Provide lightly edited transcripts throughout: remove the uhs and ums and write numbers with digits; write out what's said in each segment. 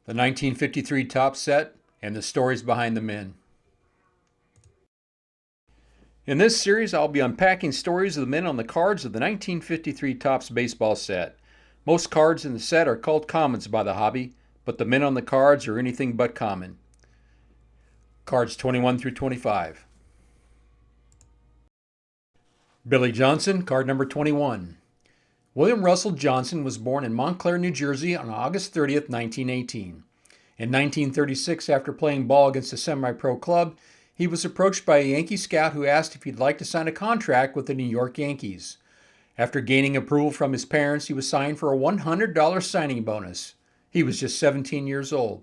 the 1953 top set, and the stories behind the men. In this series, I'll be unpacking stories of the men on the cards of the 1953 Topps baseball set. Most cards in the set are called commons by the hobby, but the men on the cards are anything but common. Cards 21 through 25. Billy Johnson, card number 21. William Russell Johnson was born in Montclair, New Jersey on August 30th, 1918. In 1936, after playing ball against a semi-pro club, he was approached by a Yankee scout who asked if he'd like to sign a contract with the New York Yankees. After gaining approval from his parents, he was signed for a $100 signing bonus. He was just 17 years old.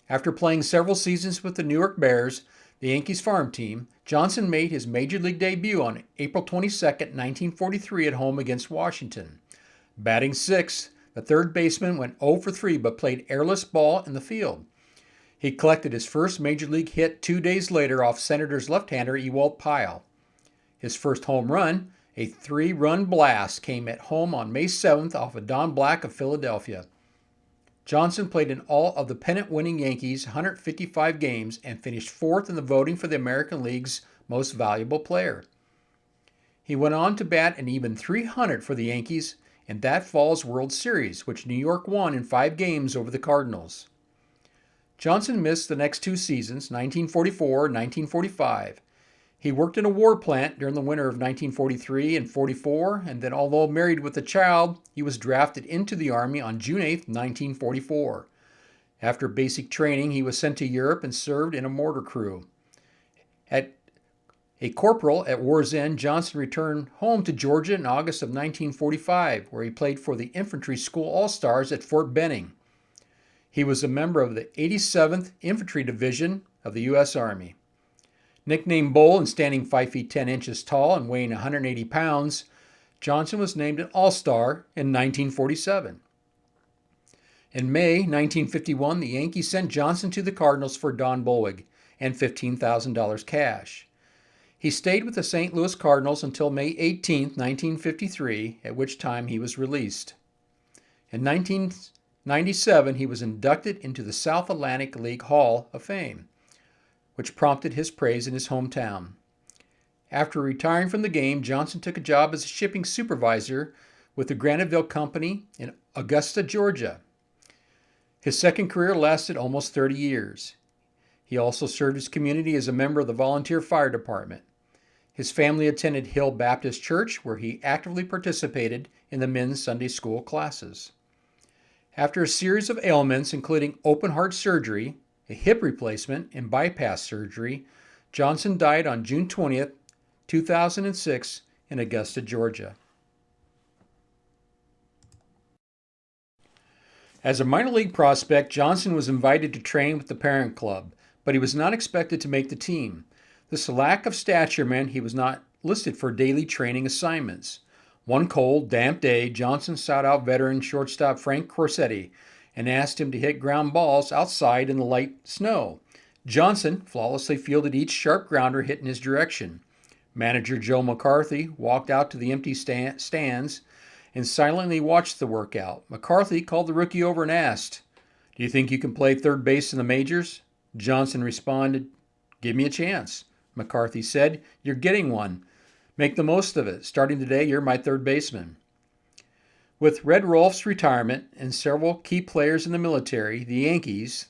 After playing several seasons with the New York Bears, the Yankees farm team, Johnson made his major league debut on April 22, 1943 at home against Washington. Batting sixth, the third baseman went 0 for 3 but played airless ball in the field. He collected his first major league hit 2 days later off Senators left-hander Ewald Pyle. His first home run, a 3-run blast, came at home on May 7th off of Don Black of Philadelphia. Johnson played in all of the pennant-winning Yankees' 155 games and finished fourth in the voting for the American League's most valuable player. He went on to bat an even .300 for the Yankees in that fall's World Series, which New York won in 5 games over the Cardinals. Johnson missed the next 2 seasons, 1944 and 1945. He worked in a war plant during the winter of 1943 and 44, and then although married with a child, he was drafted into the Army on June 8, 1944. After basic training, he was sent to Europe and served in a mortar crew. At a corporal at war's end, Johnson returned home to Georgia in August of 1945, where he played for the Infantry School All-Stars at Fort Benning. He was a member of the 87th Infantry Division of the U.S. Army. Nicknamed Bull and standing 5 feet 10 inches tall and weighing 180 pounds, Johnson was named an All-Star in 1947. In May 1951, the Yankees sent Johnson to the Cardinals for Don Bollweg and $15,000 cash. He stayed with the St. Louis Cardinals until May 18, 1953, at which time he was released. In 1997, he was inducted into the South Atlantic League Hall of Fame, which prompted his praise in his hometown. After retiring from the game, Johnson took a job as a shipping supervisor with the Graniteville Company in Augusta, Georgia. His second career lasted almost 30 years. He also served his community as a member of the volunteer fire department. His family attended Hill Baptist Church, where he actively participated in the men's Sunday school classes. After a series of ailments, including open-heart surgery, a hip replacement, and bypass surgery, Johnson died on June 20, 2006, in Augusta, Georgia. As a minor league prospect, Johnson was invited to train with the parent club, but he was not expected to make the team. This lack of stature meant he was not listed for daily training assignments. One cold, damp day, Johnson sought out veteran shortstop Frank Corsetti and asked him to hit ground balls outside in the light snow. Johnson flawlessly fielded each sharp grounder hit in his direction. Manager Joe McCarthy walked out to the empty stands and silently watched the workout. McCarthy called the rookie over and asked, "Do you think you can play third base in the majors?" Johnson responded, "Give me a chance." McCarthy said, "You're getting one. Make the most of it. Starting today, you're my third baseman." With Red Rolfe's retirement and several key players in the military, the Yankees,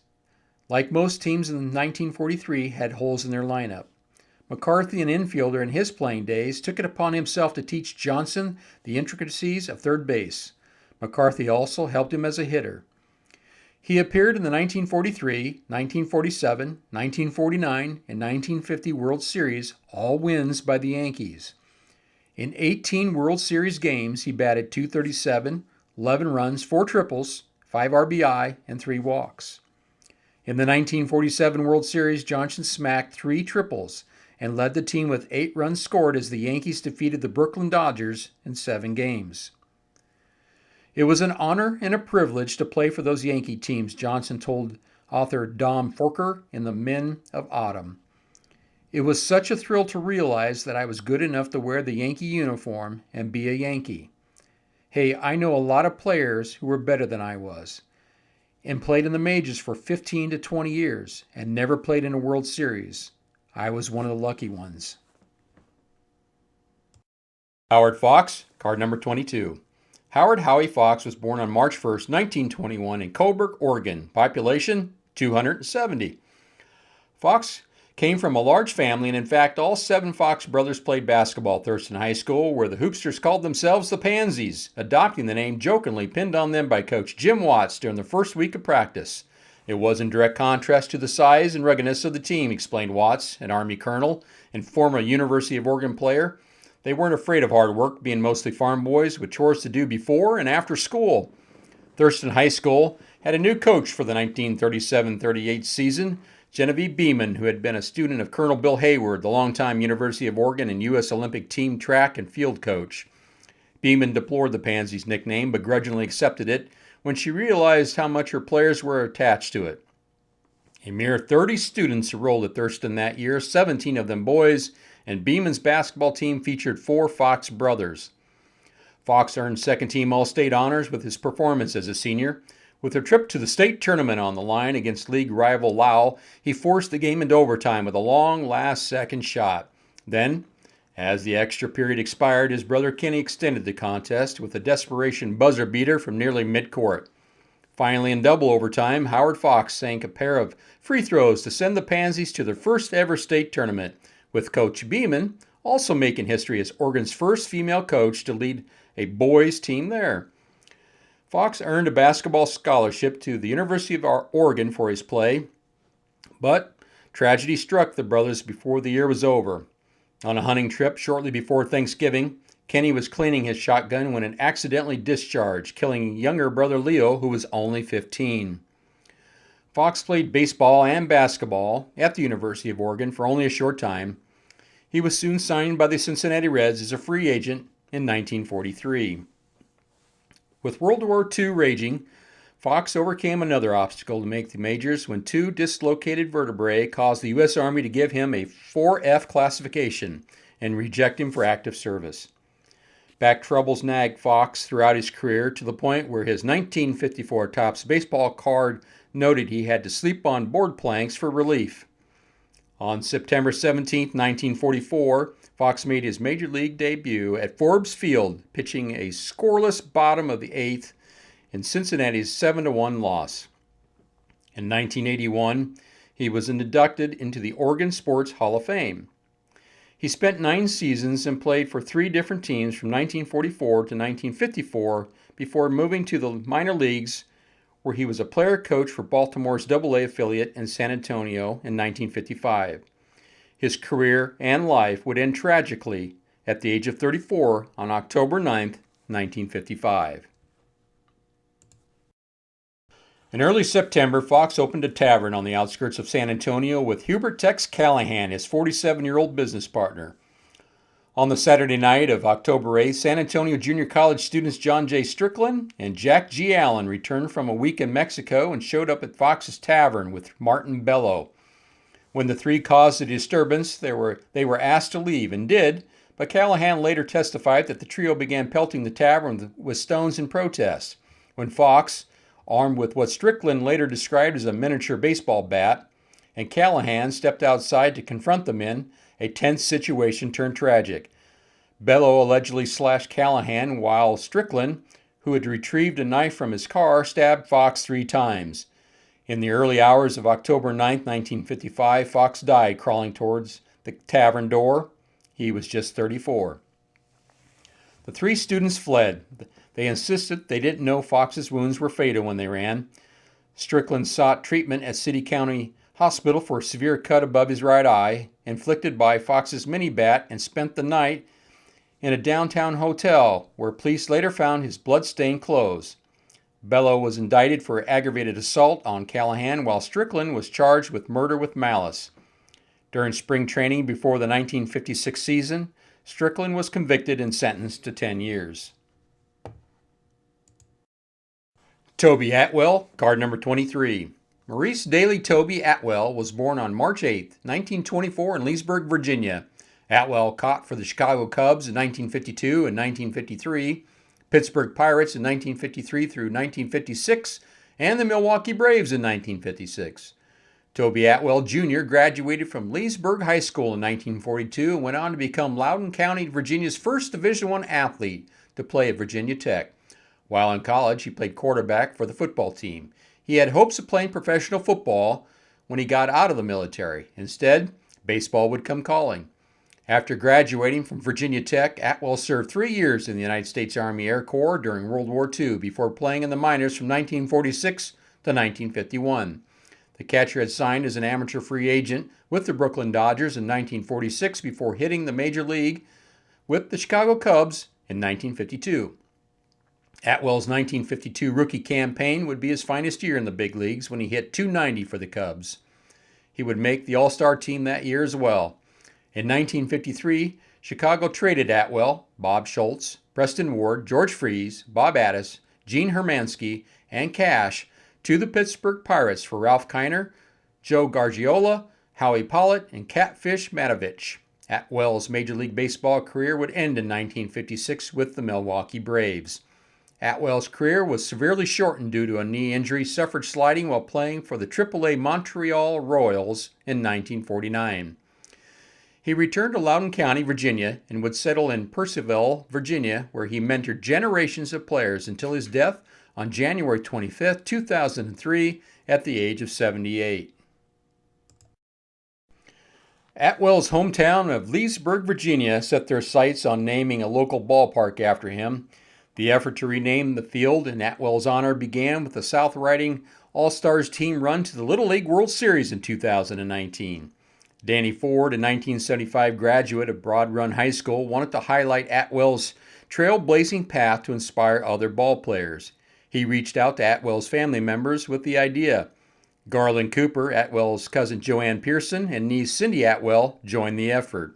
like most teams in 1943, had holes in their lineup. McCarthy, an infielder in his playing days, took it upon himself to teach Johnson the intricacies of third base. McCarthy also helped him as a hitter. He appeared in the 1943, 1947, 1949, and 1950 World Series, all wins by the Yankees. In 18 World Series games, he batted .237, 11 runs, 4 triples, 5 RBI, and 3 walks. In the 1947 World Series, Johnson smacked 3 triples and led the team with 8 runs scored as the Yankees defeated the Brooklyn Dodgers in 7 games. "It was an honor and a privilege to play for those Yankee teams," Johnson told author Dom Forker in The Men of Autumn. "It was such a thrill to realize that I was good enough to wear the Yankee uniform and be a Yankee. Hey, I know a lot of players who were better than I was. and played in the majors for 15 to 20 years and never played in a World Series. I was one of the lucky ones. Howard Fox, card number 22. Howard Howie Fox was born on March 1st, 1921 in Coburg, Oregon. Population, 270. Fox came from a large family, and in fact, all 7 Fox brothers played basketball at Thurston High School, where the Hoopsters called themselves the Pansies, adopting the name jokingly pinned on them by Coach Jim Watts during the first week of practice. It was in direct contrast to the size and ruggedness of the team, explained Watts, an Army colonel and former University of Oregon player. They weren't afraid of hard work, being mostly farm boys with chores to do before and after school. Thurston High School had a new coach for the 1937-38 season, Genevieve Beeman, who had been a student of Colonel Bill Hayward, the longtime University of Oregon and U.S. Olympic team track and field coach. Beeman deplored the Pansies nickname, but grudgingly accepted it when she realized how much her players were attached to it. A mere 30 students enrolled at Thurston that year, 17 of them boys, and Beeman's basketball team featured 4 Fox brothers. Fox earned second-team All-State honors with his performance as a senior. With a trip to the state tournament on the line against league rival Lau, he forced the game into overtime with a long last-second shot. Then, as the extra period expired, his brother Kenny extended the contest with a desperation buzzer beater from nearly midcourt. Finally, in double overtime, Howard Fox sank a pair of free throws to send the Pansies to their first ever state tournament, with Coach Beeman also making history as Oregon's first female coach to lead a boys' team there. Fox earned a basketball scholarship to the University of Oregon for his play, but tragedy struck the brothers before the year was over. On a hunting trip shortly before Thanksgiving, Kenny was cleaning his shotgun when it accidentally discharged, killing younger brother Leo, who was only 15. Fox played baseball and basketball at the University of Oregon for only a short time. He was soon signed by the Cincinnati Reds as a free agent in 1943. With World War II raging, Fox overcame another obstacle to make the majors when 2 dislocated vertebrae caused the U.S. Army to give him a 4F classification and reject him for active service. Back troubles nagged Fox throughout his career to the point where his 1954 Topps baseball card noted he had to sleep on board planks for relief. On September 17, 1944, Fox made his major league debut at Forbes Field, pitching a scoreless bottom of the 8th in Cincinnati's 7-1 loss. In 1981, he was inducted into the Oregon Sports Hall of Fame. He spent 9 seasons and played for 3 different teams from 1944 to 1954 before moving to the minor leagues, where he was a player-coach for Baltimore's AA affiliate in San Antonio in 1955. His career and life would end tragically at the age of 34 on October 9, 1955. In early September, Fox opened a tavern on the outskirts of San Antonio with Hubert Tex Callahan, his 47-year-old business partner. On the Saturday night of October 8th, San Antonio Junior College students John J. Strickland and Jack G. Allen returned from a week in Mexico and showed up at Fox's Tavern with Martin Bello. When the 3 caused a disturbance, they were asked to leave and did, but Callahan later testified that the trio began pelting the tavern with stones in protest. When Fox, armed with what Strickland later described as a miniature baseball bat, and Callahan stepped outside to confront the men, a tense situation turned tragic. Bello allegedly slashed Callahan while Strickland, who had retrieved a knife from his car, stabbed Fox 3 times. In the early hours of October 9, 1955, Fox died crawling towards the tavern door. He was just 34. The 3 students fled. They insisted they didn't know Fox's wounds were fatal when they ran. Strickland sought treatment at City County Hospital for a severe cut above his right eye, inflicted by Fox's mini-bat, and spent the night in a downtown hotel where police later found his blood-stained clothes. Bello was indicted for aggravated assault on Callahan, while Strickland was charged with murder with malice. During spring training before the 1956 season, Strickland was convicted and sentenced to 10 years. Toby Atwell, card number 23. Maurice Daley Toby Atwell was born on March 8, 1924 in Leesburg, Virginia. Atwell caught for the Chicago Cubs in 1952 and 1953, Pittsburgh Pirates in 1953 through 1956, and the Milwaukee Braves in 1956. Toby Atwell Jr. graduated from Leesburg High School in 1942 and went on to become Loudoun County, Virginia's first Division I athlete to play at Virginia Tech. While in college, he played quarterback for the football team. He had hopes of playing professional football when he got out of the military. Instead, baseball would come calling. After graduating from Virginia Tech, Atwell served 3 years in the United States Army Air Corps during World War II before playing in the minors from 1946 to 1951. The catcher had signed as an amateur free agent with the Brooklyn Dodgers in 1946 before hitting the major league with the Chicago Cubs in 1952. Atwell's 1952 rookie campaign would be his finest year in the big leagues when he hit .290 for the Cubs. He would make the All-Star team that year as well. In 1953, Chicago traded Atwell, Bob Schultz, Preston Ward, George Freese, Bob Addis, Gene Hermansky, and Cash to the Pittsburgh Pirates for Ralph Kiner, Joe Gargiola, Howie Pollitt, and Catfish Matovich. Atwell's Major League Baseball career would end in 1956 with the Milwaukee Braves. Atwell's career was severely shortened due to a knee injury suffered sliding while playing for the AAA Montreal Royals in 1949. He returned to Loudoun County, Virginia, and would settle in Purcellville, Virginia, where he mentored generations of players until his death on January 25, 2003, at the age of 78. Atwell's hometown of Leesburg, Virginia, set their sights on naming a local ballpark after him. The effort to rename the field in Atwell's honor began with the South Riding All-Stars team run to the Little League World Series in 2019. Danny Ford, a 1975 graduate of Broad Run High School, wanted to highlight Atwell's trailblazing path to inspire other ballplayers. He reached out to Atwell's family members with the idea. Garland Cooper, Atwell's cousin Joanne Pearson, and niece Cindy Atwell joined the effort.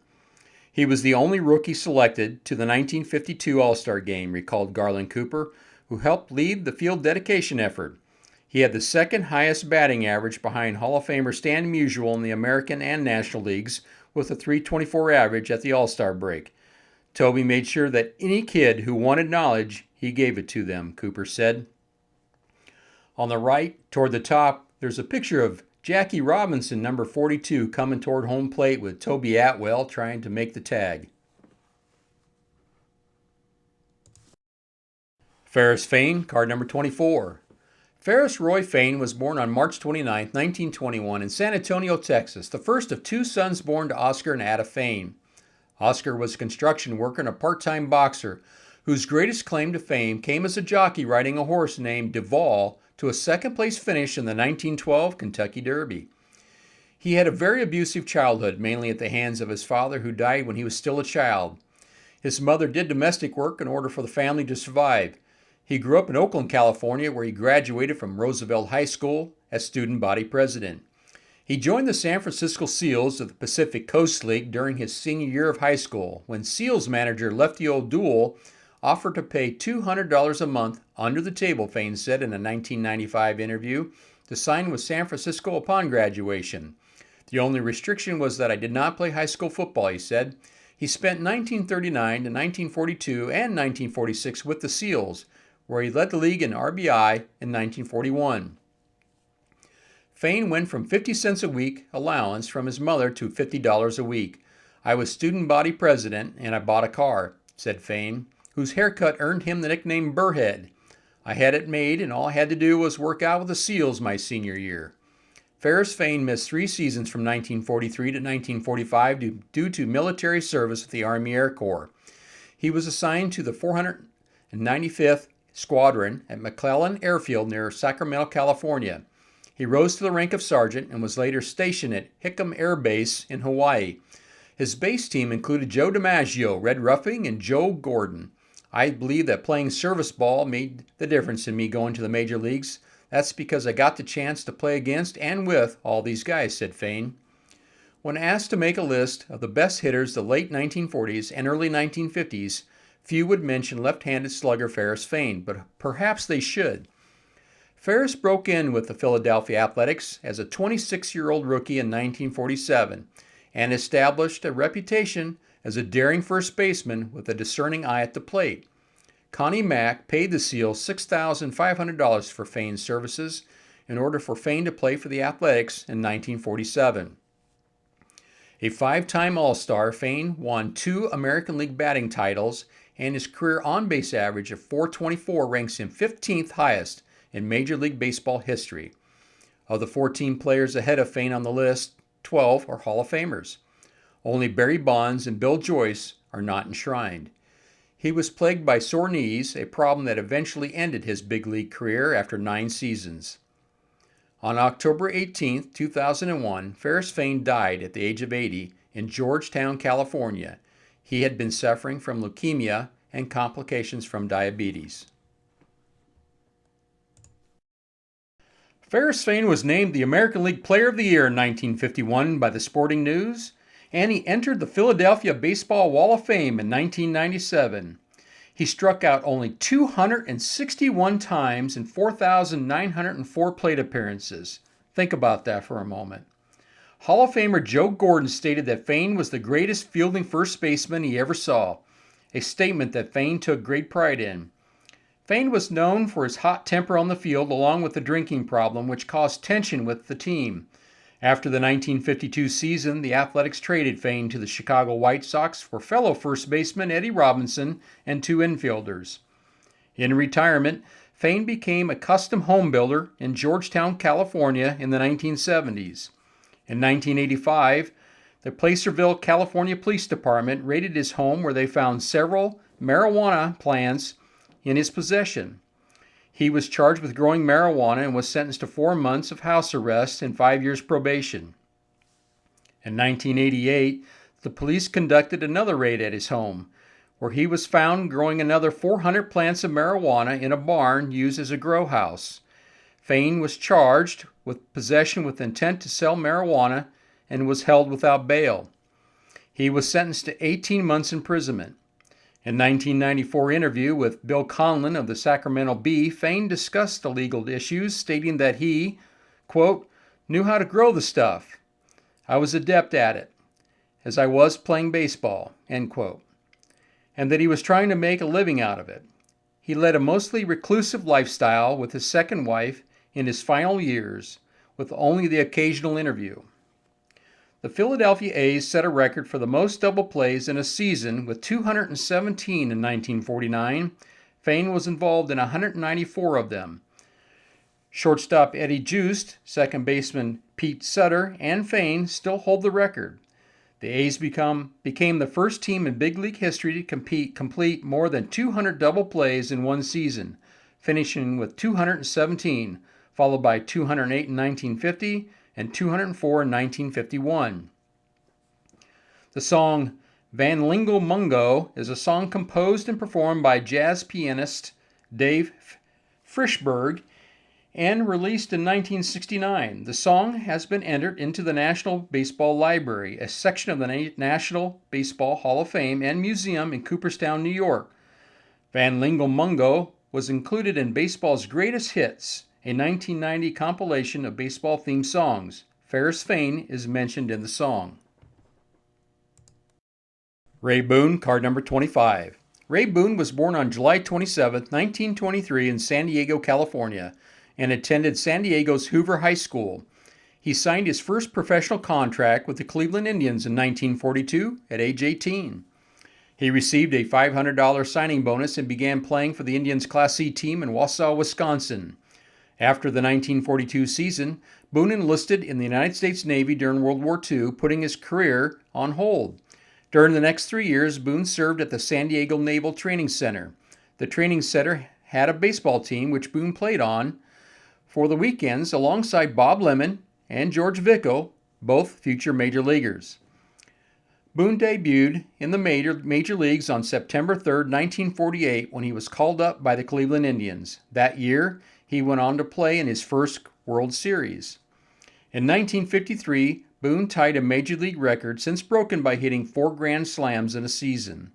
He was the only rookie selected to the 1952 All-Star Game, recalled Garland Cooper, who helped lead the field dedication effort. He had the second highest batting average behind Hall of Famer Stan Musial in the American and National Leagues with a .324 average at the All-Star break. Toby made sure that any kid who wanted knowledge, he gave it to them, Cooper said. On the right, toward the top, there's a picture of Jackie Robinson, number 42, coming toward home plate with Toby Atwell trying to make the tag. Ferris Fain, card number 24. Ferris Roy Fain was born on March 29, 1921 in San Antonio, Texas, the first of two sons born to Oscar and Ada Fain. Oscar was a construction worker and a part-time boxer whose greatest claim to fame came as a jockey riding a horse named Duval to a second-place finish in the 1912 Kentucky Derby. He had a very abusive childhood, mainly at the hands of his father, who died when he was still a child. His mother did domestic work in order for the family to survive. He grew up in Oakland, California, where he graduated from Roosevelt High School as student body president. He joined the San Francisco Seals of the Pacific Coast League during his senior year of high school, when Seals manager Lefty O'Doul offered to pay $200 a month under the table, Fain said in a 1995 interview, to sign with San Francisco upon graduation. The only restriction was that I did not play high school football, he said. He spent 1939 to 1942 and 1946 with the Seals, where he led the league in RBI in 1941. Fain went from 50 cents a week allowance from his mother to $50 a week. I was student body president and I bought a car, said Fain, whose haircut earned him the nickname Burrhead. I had it made and all I had to do was work out with the Seals my senior year. Ferris Fain missed 3 seasons from 1943 to 1945 due to military service with the Army Air Corps. He was assigned to the 495th Squadron at McClellan Airfield near Sacramento, California. He rose to the rank of sergeant and was later stationed at Hickam Air Base in Hawaii. His base team included Joe DiMaggio, Red Ruffing, and Joe Gordon. I believe that playing service ball made the difference in me going to the major leagues. That's because I got the chance to play against and with all these guys, said Fain. When asked to make a list of the best hitters of the late 1940s and early 1950s, few would mention left-handed slugger Ferris Fain, but perhaps they should. Ferris broke in with the Philadelphia Athletics as a 26-year-old rookie in 1947 and established a reputation as a daring first baseman with a discerning eye at the plate. Connie Mack paid the Seal $6,500 for Fain's services in order for Fain to play for the Athletics in 1947. A five-time All-Star, Fain won 2 American League batting titles, and his career on-base average of .424 ranks him 15th highest in Major League Baseball history. Of the 14 players ahead of Fain on the list, 12 are Hall of Famers. Only Barry Bonds and Bill Joyce are not enshrined. He was plagued by sore knees, a problem that eventually ended his big league career after 9 seasons. On October 18, 2001, Ferris Fain died at the age of 80 in Georgetown, California. He had been suffering from leukemia and complications from diabetes. Ferris Fain was named the American League Player of the Year in 1951 by the Sporting News, and he entered the Philadelphia Baseball Wall of Fame in 1997. He struck out only 261 times in 4,904 plate appearances. Think about that for a moment. Hall of Famer Joe Gordon stated that Fain was the greatest fielding first baseman he ever saw, a statement that Fain took great pride in. Fain was known for his hot temper on the field along with a drinking problem which caused tension with the team. After the 1952 season, the Athletics traded Fain to the Chicago White Sox for fellow first baseman Eddie Robinson and 2 infielders. In retirement, Fain became a custom home builder in Georgetown, California in the 1970s. In 1985, the Placerville, California Police Department raided his home where they found several marijuana plants in his possession. He was charged with growing marijuana and was sentenced to 4 months of house arrest and 5 years probation. In 1988, the police conducted another raid at his home, where he was found growing another 400 plants of marijuana in a barn used as a grow house. Fain was charged with possession with intent to sell marijuana and was held without bail. He was sentenced to 18 months imprisonment. In 1994 interview with Bill Conlon of the Sacramento Bee, Fain discussed the legal issues, stating that he, quote, knew how to grow the stuff. I was adept at it, as I was playing baseball, end quote, and that he was trying to make a living out of it. He led a mostly reclusive lifestyle with his second wife in his final years, with only the occasional interview. The Philadelphia A's set a record for the most double plays in a season with 217 in 1949. Fain was involved in 194 of them. Shortstop Eddie Joost, second baseman Pete Sutter, and Fain still hold the record. The A's became the first team in big league history to complete more than 200 double plays in one season, finishing with 217, followed by 208 in 1950 and 204 in 1951. The song Van Lingo Mungo is a song composed and performed by jazz pianist Dave Frischberg and released in 1969. The song has been entered into the National Baseball Library, a section of the National Baseball Hall of Fame and Museum in Cooperstown, New York. Van Lingo Mungo was included in Baseball's Greatest Hits, a 1990 compilation of baseball-themed songs. Ferris Fain is mentioned in the song. Ray Boone, card number 25. Ray Boone was born on July 27, 1923 in San Diego, California, and attended San Diego's Hoover High School. He signed his first professional contract with the Cleveland Indians in 1942 at age 18. He received a $500 signing bonus and began playing for the Indians' Class C team in Wausau, Wisconsin. After the 1942 season, Boone enlisted in the United States Navy during World War II, putting his career on hold. During the next 3 years, Boone served at the San Diego Naval Training Center. The training center had a baseball team which Boone played on for the weekends alongside Bob Lemon and George Vicko, both future major leaguers. Boone debuted in the major leagues on September 3, 1948, when he was called up by the Cleveland Indians. That year, he went on to play in his first World Series. In 1953, Boone tied a major league record since broken by hitting 4 grand slams in a season.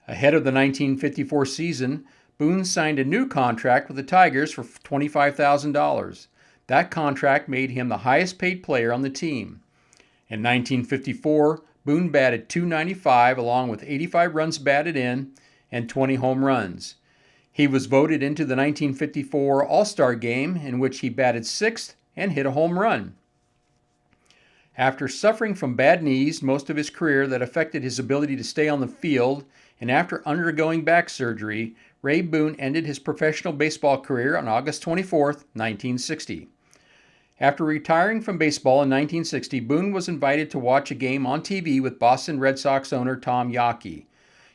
Ahead of the 1954 season, Boone signed a new contract with the Tigers for $25,000. That contract made him the highest paid player on the team. In 1954, Boone batted .295 along with 85 runs batted in and 20 home runs. He was voted into the 1954 All-Star Game, in which he batted sixth and hit a home run. After suffering from bad knees most of his career that affected his ability to stay on the field, and after undergoing back surgery, Ray Boone ended his professional baseball career on August 24, 1960. After retiring from baseball in 1960, Boone was invited to watch a game on TV with Boston Red Sox owner Tom Yawkey.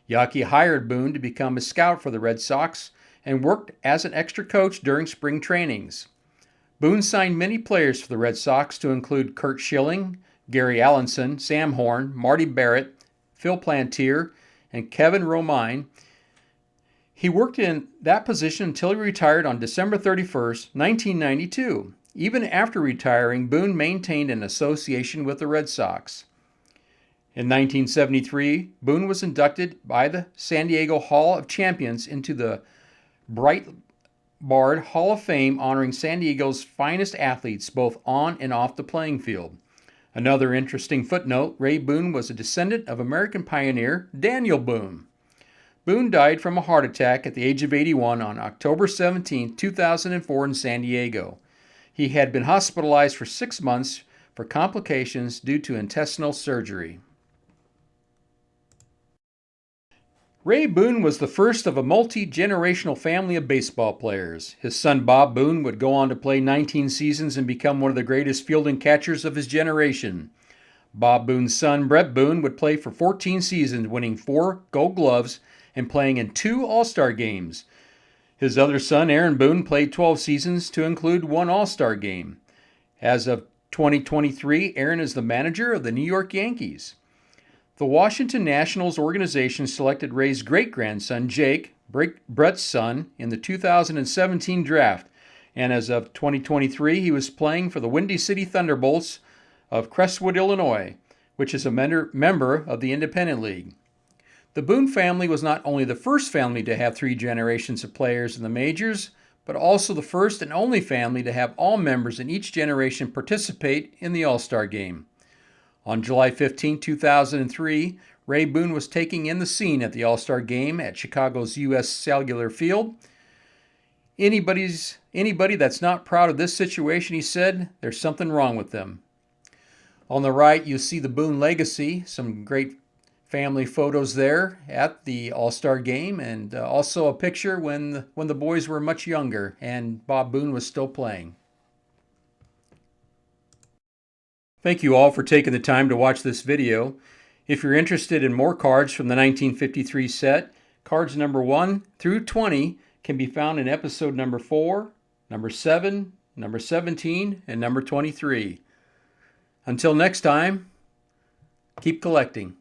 Yawkey hired Boone to become a scout for the Red Sox and worked as an extra coach during spring trainings. Boone signed many players for the Red Sox to include Curt Schilling, Gary Allenson, Sam Horn, Marty Barrett, Phil Plantier, and Kevin Romine. He worked in that position until he retired on December 31, 1992. Even after retiring, Boone maintained an association with the Red Sox. In 1973, Boone was inducted by the San Diego Hall of Champions into the Breitbart Hall of Fame, honoring San Diego's finest athletes both on and off the playing field. Another interesting footnote, Ray Boone was a descendant of American pioneer Daniel Boone. Boone died from a heart attack at the age of 81 on October 17, 2004 in San Diego. He had been hospitalized for 6 months for complications due to intestinal surgery. Ray Boone was the first of a multi-generational family of baseball players. His son Bob Boone would go on to play 19 seasons and become one of the greatest fielding catchers of his generation. Bob Boone's son Brett Boone would play for 14 seasons, winning 4 Gold Gloves and playing in 2 All-Star games. His other son Aaron Boone played 12 seasons to include 1 All-Star game. As of 2023, Aaron is the manager of the New York Yankees. The Washington Nationals organization selected Ray's great-grandson, Jake, Brett's son, in the 2017 draft, and as of 2023, he was playing for the Windy City Thunderbolts of Crestwood, Illinois, which is a member of the Independent League. The Boone family was not only the first family to have 3 generations of players in the majors, but also the first and only family to have all members in each generation participate in the All-Star Game. On July 15, 2003, Ray Boone was taking in the scene at the All-Star Game at Chicago's U.S. Cellular Field. Anybody that's not proud of this situation, he said, there's something wrong with them. On the right, you see the Boone legacy, some great family photos there at the All-Star Game, and also a picture when the boys were much younger and Bob Boone was still playing. Thank you all for taking the time to watch this video. If you're interested in more cards from the 1953 set, cards number 1 through 20 can be found in episode number 4, number 7, number 17, and number 23. Until next time, keep collecting.